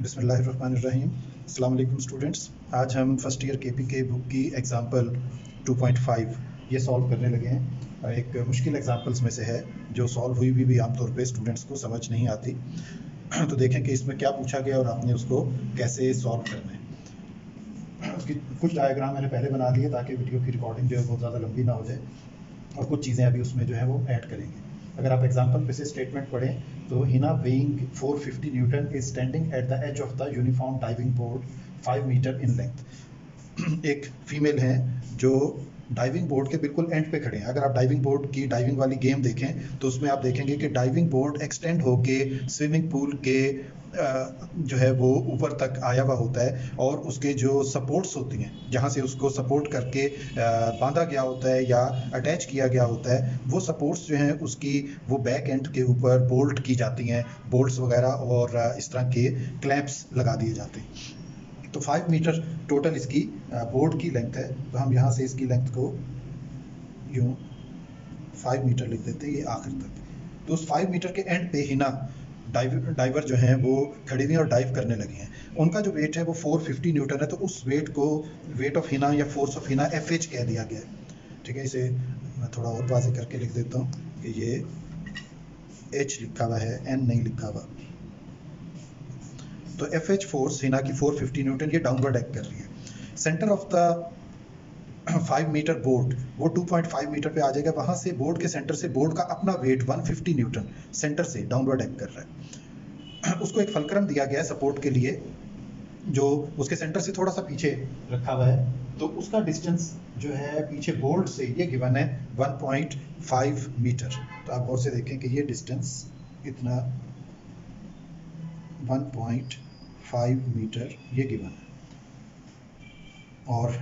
बिस्मिल्लाहिर्रहमानिर्रहीम। अस्सलाम वालेकुम स्टूडेंट्स। आज हम फर्स्ट ईयर केपी के बुक की एग्जाम्पल 2.5 ये सॉल्व करने लगे हैं। एक मुश्किल एग्जाम्पल्स में से है जो सॉल्व हुई भी आमतौर पे स्टूडेंट्स को समझ नहीं आती। तो देखें कि इसमें क्या पूछा गया और आपने उसको कैसे सॉल्व करना है। उसकी कुछ डायग्राम मैंने पहले बना लिए ताकि वीडियो की रिकॉर्डिंग जो है बहुत ज़्यादा लंबी ना हो जाए, और कुछ चीज़ें अभी उसमें जो है वो ऐड करेंगे। अगर आप एग्जाम्पल पे से स्टेटमेंट पढ़ें तो Hina weighing 450 newton is standing at the edge of the uniform diving board 5 metre in length. एक फीमेल है जो डाइविंग बोर्ड के बिल्कुल एंड पे खड़े हैं। अगर आप डाइविंग बोर्ड की डाइविंग वाली गेम देखें तो उसमें आप देखेंगे कि डाइविंग बोर्ड एक्सटेंड होके स्विमिंग पूल के जो है वो ऊपर तक आया हुआ होता है, और उसके जो सपोर्ट्स होती हैं जहाँ से उसको सपोर्ट करके बांधा गया होता है या अटैच किया गया होता है, वो सपोर्ट्स जो हैं उसकी वो बैक एंड के ऊपर बोल्ट की जाती हैं, बोल्ट्स वगैरह, और इस तरह के क्लैंप्स लगा दिए जाते हैं। तो 5 मीटर टोटल इसकी बोर्ड की लेंथ है। तो हम यहाँ से इसकी लेंथ को यूँ 5 मीटर लिख देते हैं, ये आखिर तक। तो उस 5 मीटर के एंड पे हिना डाइवर जो हैं वो खड़ी हुई और डाइव करने लगी हैं। उनका जो वेट है वो 450 न्यूटन है। तो उस वेट को वेट ऑफ हिना या फोर्स ऑफ हिना FH कह दिया गया है। ठीक है, इसे मैं थोड़ा और वाज़ेह करके लिख देता हूँ कि ये H लिखा हुआ है, N नहीं लिखा हुआ। तो FH फोर्स हिना की 450 न्यूटन ये डाउनवर्ड एक्ट कर रही है। Centre of the 5 metre board वो 2.5 मीटर पे आ जाएगा। वहां से बोर्ड के सेंटर से बोर्ड का अपना वेट 150 न्यूटन सेंटर से डाउनवर्ड एक्ट कर रहा है। उसको एक फलक्रम दिया गया है सपोर्ट के लिए जो उसके सेंटर से थोड़ा सा पीछे रखा हुआ है। तो उसका डिस्टेंस जो है पीछे बोर्ड से ये गिवन है 1.5 मीटर। तो आप गौर से देखें कि ये डिस्टेंस इतना 1.5 मीटर ये गिवन है, और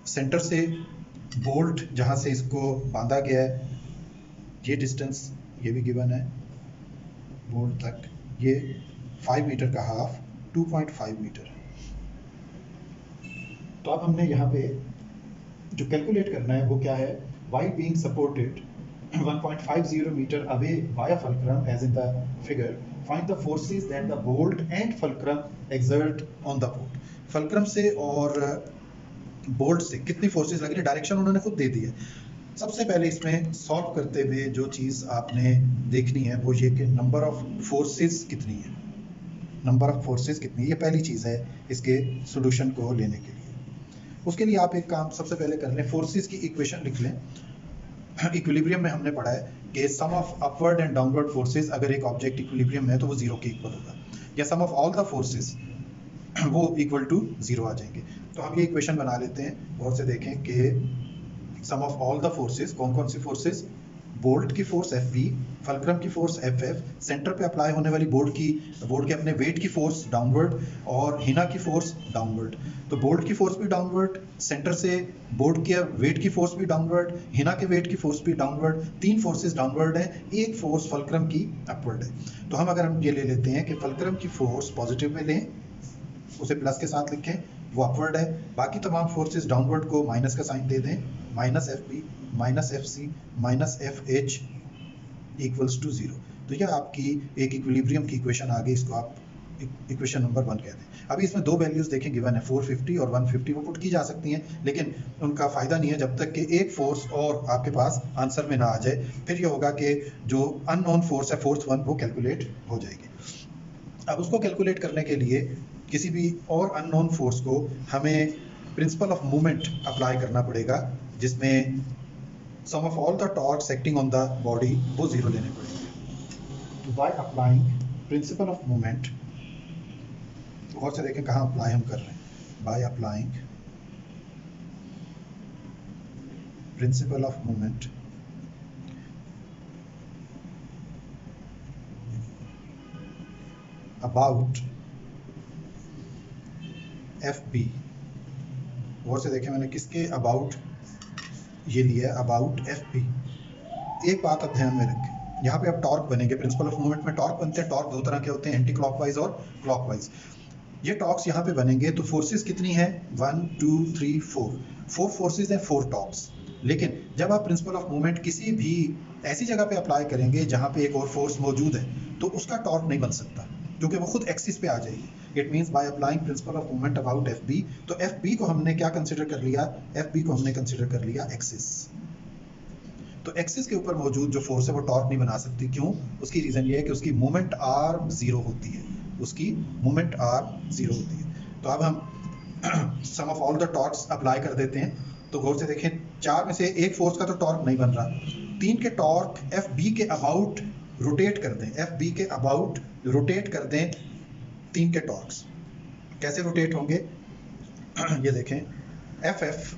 सेंटर से बोल्ट जहां से इसको बांधा गया है ये डिस्टेंस ये भी गिवन है बोल्ट तक, ये 5 मीटर का हाफ 2.5 मीटर है। तो अब हमने यहाँ पे जो कैलकुलेट करना है वो क्या है, why being supported 1.50 metre away by a fulcrum as in the figure, find the forces that the bolt and fulcrum exert on the bolt. Fulcrum से और बोल्ट से कितनी फोर्सेस लग रही है, डायरेक्शन उन्होंने खुद दे दी है। सबसे पहले इसमें सॉल्व करते हुए जो चीज़ आपने देखनी है वो ये कि नंबर ऑफ फोर्सेस कितनी है, नंबर ऑफ फोर्सेस कितनी है, ये पहली चीज़ है इसके सॉल्यूशन को लेने के लिए। उसके लिए आप एक काम सबसे पहले कर लें, फोर्सेस की इक्वेशन लिख लें। इक्विलिब्रियम में हमने पढ़ा है कि sum of upward and downward forces, अगर एक ऑब्जेक्ट इक्विलिब्रियम में है तो वो 0 के इक्वल होगा, या सम ऑफ ऑल द फोर्सेस वो इक्वल टू 0 आ जाएंगे। तो हम ये इक्वेशन बना लेते हैं, गौर से देखें कि sum of all the forces, कौन कौन सी फोर्सेस, बोल्ट की फोर्स FB, फुलक्रम की फोर्स FF, सेंटर पे अप्लाई होने वाली बोर्ड के अपने वेट की फोर्स डाउनवर्ड, और हिना की फोर्स डाउनवर्ड। तो बोल्ट की फोर्स भी डाउनवर्ड, सेंटर से बोर्ड के वेट की फोर्स भी डाउनवर्ड, हिना के वेट की फोर्स भी डाउनवर्ड, 3 फोर्सेस डाउनवर्ड है, एक फोर्स फुलक्रम की अपवर्ड है। तो हम ये ले लेते हैं कि फुलक्रम की फोर्स पॉजिटिव में लें, उसे प्लस के साथ लिखें, वो अपवर्ड है। बाकी तमाम फोर्सेस डाउनवर्ड को माइनस का साइन दे दें, minus FB minus FC minus FH equals to 0। तो यह आपकी एक इक्विलिब्रियम की इक्वेशन आ गई, इसको आप इक्वेशन नंबर 1 कहते हैं। अभी इसमें दो वैल्यूज देखें गिवन है, 450 और 150, वो पुट की जा सकती हैं, लेकिन उनका फायदा नहीं है जब तक कि एक फोर्स और आपके पास आंसर में ना आ जाए। फिर ये होगा कि जो अननोन फोर्स है फोर्स 1 वो कैलकुलेट हो जाएगी। अब उसको कैलकुलेट करने के लिए किसी भी और अननोन फोर्स को हमें प्रिंसिपल ऑफ मूवमेंट अप्लाई करना पड़ेगा, जिसमें sum of all the torques acting on the body वो 0 लेने पड़ेंगे। By applying principle of movement, गौर से देखें कहाँ अप्लाई हम कर रहे हैं, by applying principle of movement about FB। गौर से देखें मैंने किसके अबाउट ये लिया है, अबाउट FB। एक बात अब ध्यान में रखें, यहाँ पे अब टॉर्क बनेंगे। प्रिंसिपल ऑफ मूवमेंट में टॉर्क बनते हैं, टॉर्क दो तरह के होते हैं, एंटी क्लॉकवाइज और क्लॉकवाइज। ये टॉर्क्स यहाँ पे बनेंगे। तो फोर्सेस कितनी है, 1 2 3 4 फोर्सेस हैं, 4 टॉर्क्स। लेकिन जब आप प्रिंसिपल ऑफ मूवमेंट किसी भी ऐसी जगह पे अप्लाई करेंगे जहाँ पे एक और फोर्स मौजूद है तो उसका टॉर्क नहीं बन सकता। जो कि वो खुद एक्सिस पे आ जाएगी। It means by applying principle of moment about F B, तो एफ बी को हमने क्या कंसिडर कर लिया, एफ बी को हमने कंसिडर कर लिया एक्सिस। तो एक्सिस के ऊपर मौजूद जो फोर्स है वो टॉर्क नहीं बना सकती। क्यों? उसकी रीजन ये है कि उसकी मोमेंट आर्म जीरो होती है, उसकी मोमेंट आर्म जीरो होती है। तो अब हम sum of all the torques apply कर देते हैं। तो गौर से देखें, 4 में से एक फोर्स का तो टॉर्क नहीं बन रहा, 3 के टॉर्क एफ बी के अबाउट रोटेट कर दें, एफ बी के अबाउट रोटेट कर दें 3 के टॉर्क्स। कैसे रोटेट होंगे? ये देखें, एफ एफ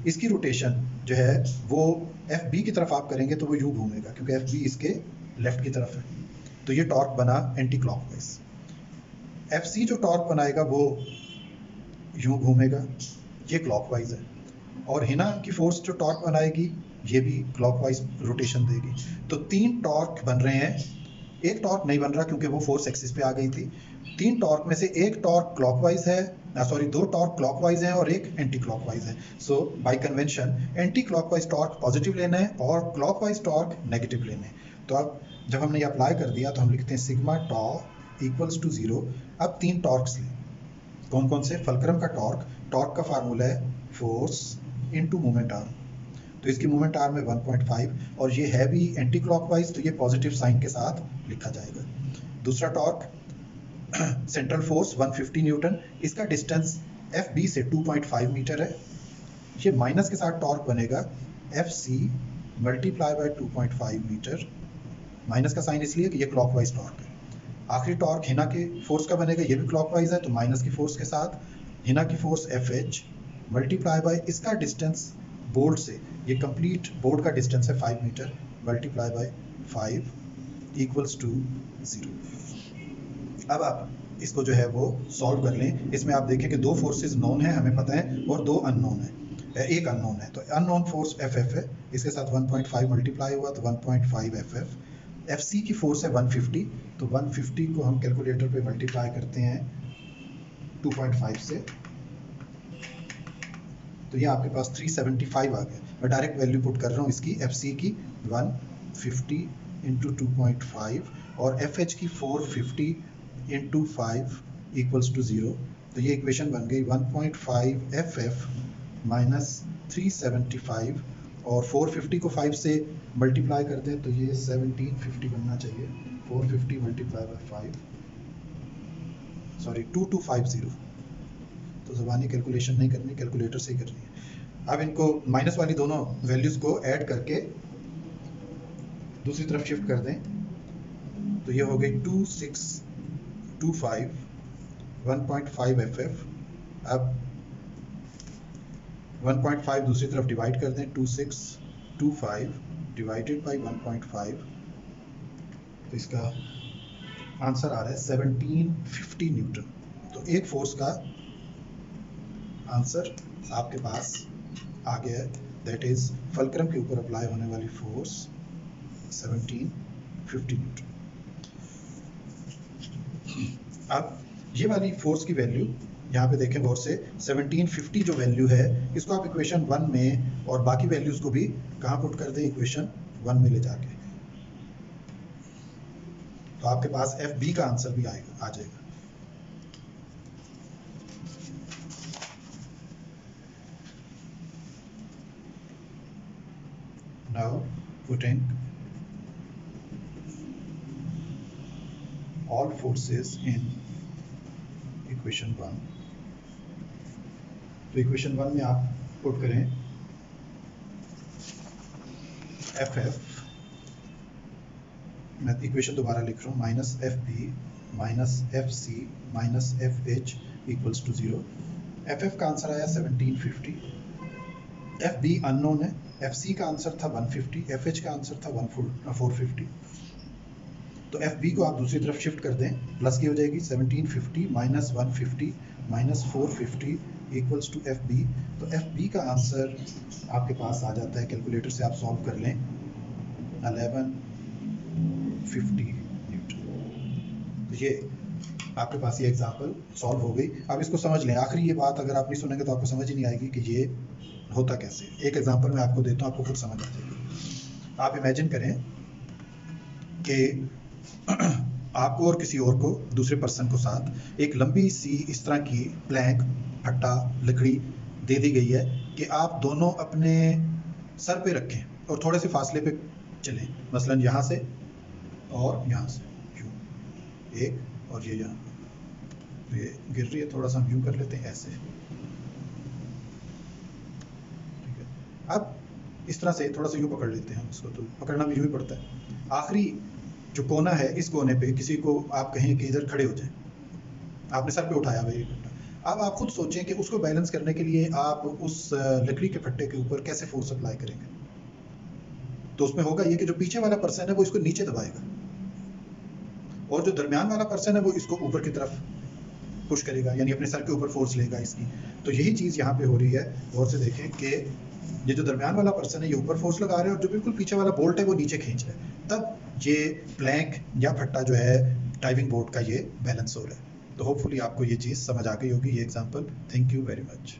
इसकी रोटेशन जो है वो एफ बी की तरफ आप करेंगे तो वो यूं घूमेगा, क्योंकि एफ बी इसके लेफ्ट की तरफ है, तो ये टॉर्क बना एंटी क्लॉकवाइज। एफ सी जो टॉर्क बनाएगा वो यूं घूमेगा, ये क्लॉकवाइज है, और हिना की फोर्स जो टॉर्क बनाएगी ये भी क्लॉकवाइज रोटेशन देगी। तो 3 टॉर्क बन रहे हैं, एक टॉर्क नहीं बन रहा क्योंकि वो फोर्स एक्सिस पे आ गई थी। 3 टॉर्क में से एक टॉर्क क्लॉकवाइज है, सॉरी 2 टॉर्क क्लॉकवाइज है और एक एंटी क्लॉकवाइज है। So by convention anti clockwise torque positive लेना है और क्लॉकवाइज टॉर्क नेगेटिव लेना है। तो अब जब हमने ये अप्लाई कर दिया तो हम लिखते हैं सिग्मा टॉ इक्वल्स टू 0। अब 3 टॉर्क्स लें, कौन कौन से? फलक्रम का टॉर्क, टॉर्क का फार्मूला है फोर्स इनटू मोमेंट आर्म, तो इसकी मोमेंट आर्म है 1.5 और ये है भी एंटी क्लॉकवाइज, तो ये पॉजिटिव साइन के साथ लिखा जाएगा। दूसरा टॉर्क सेंट्रल फोर्स 150 न्यूटन, इसका डिस्टेंस एफ बी से 2.5 मीटर है। ये माइनस के साथ टॉर्क बनेगा F C multiply by 2.5 metre, minus का साइन इसलिए कि ये क्लॉकवाइज टॉर्क है। आखिरी टॉर्क हिना के फोर्स का बनेगा, ये भी क्लॉकवाइज है, तो माइनस की फोर्स के साथ हिना की force F H multiply by इसका डिस्टेंस बोर्ड से, ये कंप्लीट बोर्ड का डिस्टेंस है 5 metre, multiply by 5 equals to 0। अब आप इसको जो है वो सॉल्व कर लें। इसमें आप देखें कि 2 फोर्सेस नोन है, हमें पता है, और 2 अननोन है, एक अननोन है। तो अननोन फोर्स एफ एफ है, इसके साथ 1.5 मल्टीप्लाई हुआ तो 1.5 एफ एफ। एफ सी की फोर्स है 150, तो 150 को हम कैलकुलेटर पे मल्टीप्लाई करते हैं 2.5 से, तो ये आपके पास 375 आ गया। मैं डायरेक्ट वैल्यू पुट कर रहा हूँ इसकी, एफ सी की 150 इंटू 2.5 और एफ एच की 450 इंटू 5 इक्वल्स टू 0। तो ये इक्वेशन बन गई 1.5 एफ एफ माइनस 375, और 450 को 5 से मल्टीप्लाई कर दें तो ये 1750 बनना चाहिए। 450 मल्टीप्लाई बाय 5, सॉरी 2250। तो ज़बानी कैलकुलेशन नहीं करनी, कैलकुलेटर से ही करनी है। अब इनको माइनस वाली दोनों वैल्यूज़ को ऐड करके दूसरी तरफ शिफ्ट कर दें, तो ये हो गई 2625 1.5 एफ एफ। अब 1.5 दूसरी तरफ डिवाइड कर दें, 2625 डिवाइडेड बाई 1.5, तो इसका आंसर आ रहा है 1750 न्यूटन। तो एक फोर्स का आंसर आपके पास आ गया है, दैट इज फलक्रम के ऊपर अप्लाई होने वाली फोर्स 1750 न्यूटन। अब ये वाली फोर्स की वैल्यू यहाँ पे देखें गौर से, 1750 जो वैल्यू है इसको आप इक्वेशन 1 में और बाकी वैल्यूज को भी कहाँ पुट कर दें, इक्वेशन 1 में ले जाके, तो आपके पास एफ बी का आंसर भी आएगा, आ जाएगा। Now putting all forces in equation 1, तो इक्वेशन 1 में आप पुट करें एफ एफ, मैं इक्वेशन दोबारा लिख रहा हूँ, minus F B minus F C minus F H equals to 0। F F का आंसर आया 1750, एफ बी अननोन है, एफ सी का आंसर था 150, एफ एच का आंसर था 450। तो एफ बी को आप दूसरी तरफ शिफ्ट कर दें, प्लस की हो जाएगी 1750 minus 150 minus 450 equals to F B. तो एफ बी का आंसर आपके पास आ जाता है, कैलकुलेटर से आप सॉल्व कर लें, 1150 न्यूटन। तो ये आपके पास ये एग्जाम्पल सॉल्व हो गई। अब इसको समझ लें, आखिरी ये बात अगर आप नहीं सुनेंगे तो आपको समझ ही नहीं आएगी कि ये होता कैसे। एक एग्जांपल मैं आपको देता हूँ, आपको खुद समझ आ जाएगी। आप इमेजिन करें कि आपको और किसी और को, दूसरे पर्सन को साथ एक लंबी सी इस तरह की प्लैंक, फट्टा, लकड़ी दे दी गई है कि आप दोनों अपने सर पे रखें और थोड़े से फासले पे चलें, मसलन यहाँ से और यहाँ से, यूँ एक, और ये यहाँ, तो ये गिर रही है, थोड़ा सा हम यूँ कर लेते हैं ऐसे, ठीक है। अब इस तरह से थोड़ा सा यूँ पकड़ लेते हैं हम इसको, तो पकड़ना भी यूँ ही पड़ता है। आखिरी जो कोना है, इस कोने पे किसी को आप कहें कि इधर खड़े हो जाए, आपने सर पे उठाया भाई। अब आप खुद सोचें कि उसको बैलेंस करने के लिए आप उस लकड़ी के फट्टे के ऊपर कैसे फोर्स अप्लाई करेंगे। तो उसमें होगा ये कि जो पीछे वाला पर्सन है वो इसको नीचे दबाएगा और जो दरमियान वाला पर्सन है वो इसको ऊपर की तरफ पुश करेगा, यानी अपने सर के ऊपर फोर्स लेगा इसकी। तो यही चीज़ यहाँ पे हो रही है। गौर से देखें कि ये जो दरमियान वाला पर्सन है ये ऊपर फोर्स लगा रहा है और जो बिल्कुल पीछे वाला बोल्ट है वो नीचे खींच रहा है, तब ये प्लैंक या फट्टा जो है डाइविंग बोर्ड का ये बैलेंस हो रहा है। तो होपफुली आपको ये चीज़ समझ आ गई होगी, ये example. Thank you very much.